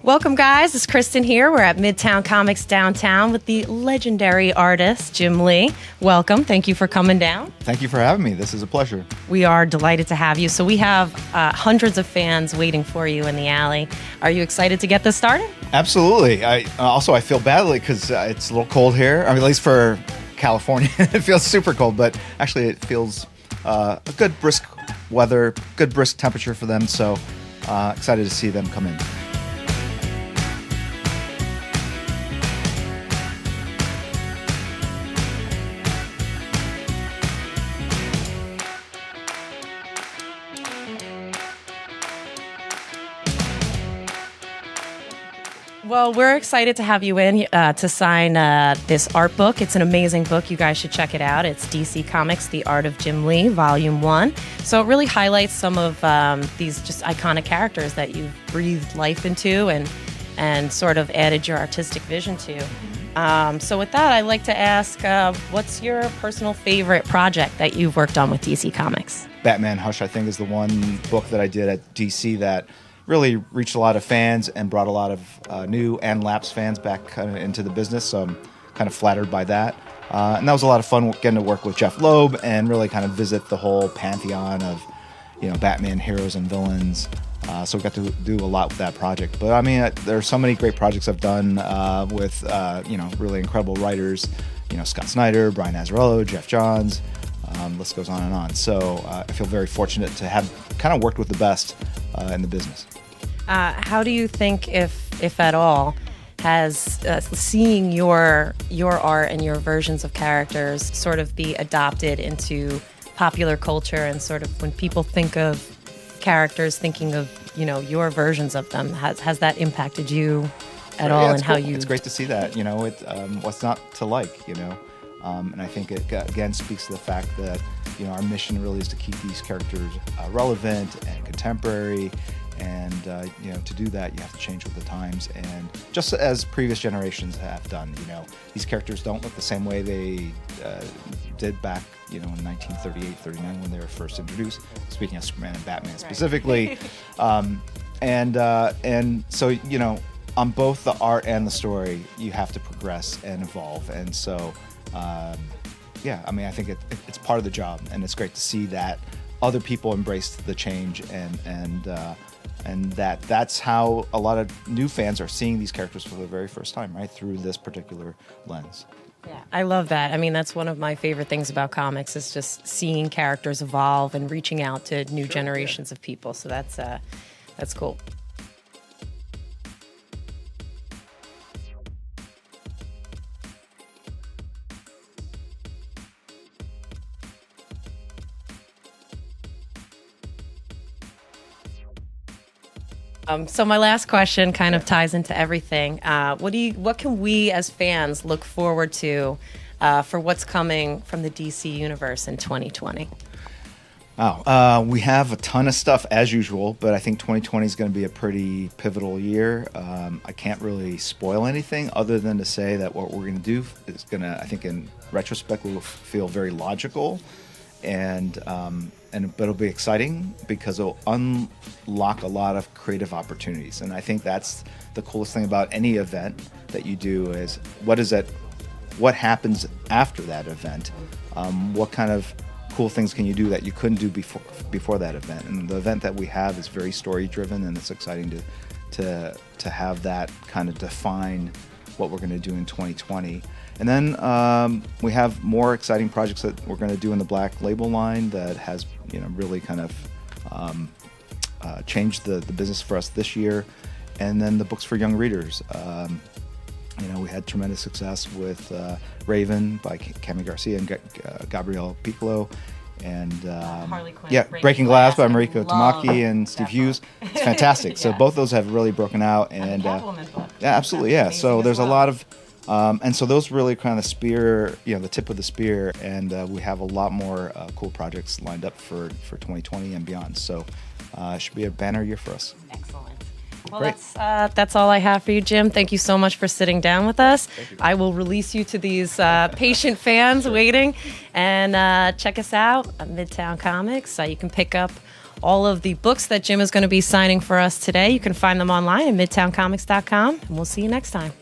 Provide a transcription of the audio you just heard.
Welcome, guys. It's Kristen here. We're at Midtown Comics Downtown with the legendary artist, Jim Lee. Welcome. Thank you for coming down. Thank you for having me. This is a pleasure. We are delighted to have you. So we have hundreds of fans waiting for you in the alley. Are you excited to get this started? Absolutely. I feel badly because it's a little cold here. I mean, at least for California, it feels super cold, but actually it feels a good brisk weather, good brisk temperature for them. So excited to see them come in. Well, we're excited to have you in to sign this art book. It's an amazing book. You guys should check it out. It's DC Comics, The Art of Jim Lee, Volume 1. So it really highlights some of these just iconic characters that you've breathed life into and sort of added your artistic vision to. So with that, I'd like to ask, what's your personal favorite project that you've worked on with DC Comics? Batman Hush, I think, is the one book that I did at DC that really reached a lot of fans and brought a lot of new and lapsed fans back kind of into the business. So I'm kind of flattered by that. And that was a lot of fun getting to work with Jeff Loeb and really kind of visit the whole pantheon of, Batman heroes and villains. So we got to do a lot with that project. But I mean, there are so many great projects I've done with, really incredible writers. Scott Snyder, Brian Azzarello, Jeff Johns. List goes on and on. So I feel very fortunate to have kind of worked with the best in the business. How do you think, if at all, has seeing your art and your versions of characters sort of be adopted into popular culture, and sort of when people think of characters, thinking of your versions of them, has that impacted you at all? And cool. how you? It's great to see that. What's not to like. And I think it again speaks to the fact that our mission really is to keep these characters relevant and contemporary. And to do that, you have to change with the times, and just as previous generations have done. These characters don't look the same way they did back, in 1938, 39 when they were first introduced. Speaking of Superman and Batman specifically, and so on both the art and the story, you have to progress and evolve. And so, I think it's part of the job, and it's great to see that other people embraced the change and that's how a lot of new fans are seeing these characters for the very first time, right, through this particular lens. Yeah, I love that. I mean, that's one of my favorite things about comics, is just seeing characters evolve and reaching out to new generations of people. So that's cool. So my last question kind of ties into everything. What can we as fans look forward to for what's coming from the DC universe in 2020? We have a ton of stuff as usual, but I think 2020 is going to be a pretty pivotal year. I can't really spoil anything other than to say that what we're going to do is going to, I think in retrospect, will feel very logical, but it'll be exciting because it'll unlock a lot of creative opportunities. And I think that's the coolest thing about any event that you do is what happens after that event? What kind of cool things can you do that you couldn't do before that event? And the event that we have is very story driven, and it's exciting to have that kind of define what we're going to do in 2020. And then we have more exciting projects that we're going to do in the Black Label line that has really kind of changed the business for us this year. And then the books for young readers. We had tremendous success with Raven by Cami Garcia and Gabrielle Piccolo. And Harley Quinn, Breaking Glass by Mariko Tamaki and Steve Hughes. It's fantastic. So both those have really broken out. And Catwoman book. Yeah, absolutely. Yeah. So there's a lot of, and so those really kind of spear, the tip of the spear. And we have a lot more cool projects lined up for 2020 and beyond. So it should be a banner year for us. Excellent. Well, that's all I have for you, Jim. Thank you so much for sitting down with us. I will release you to these patient fans waiting. And check us out at Midtown Comics. You can pick up all of the books that Jim is going to be signing for us today. You can find them online at midtowncomics.com, and we'll see you next time.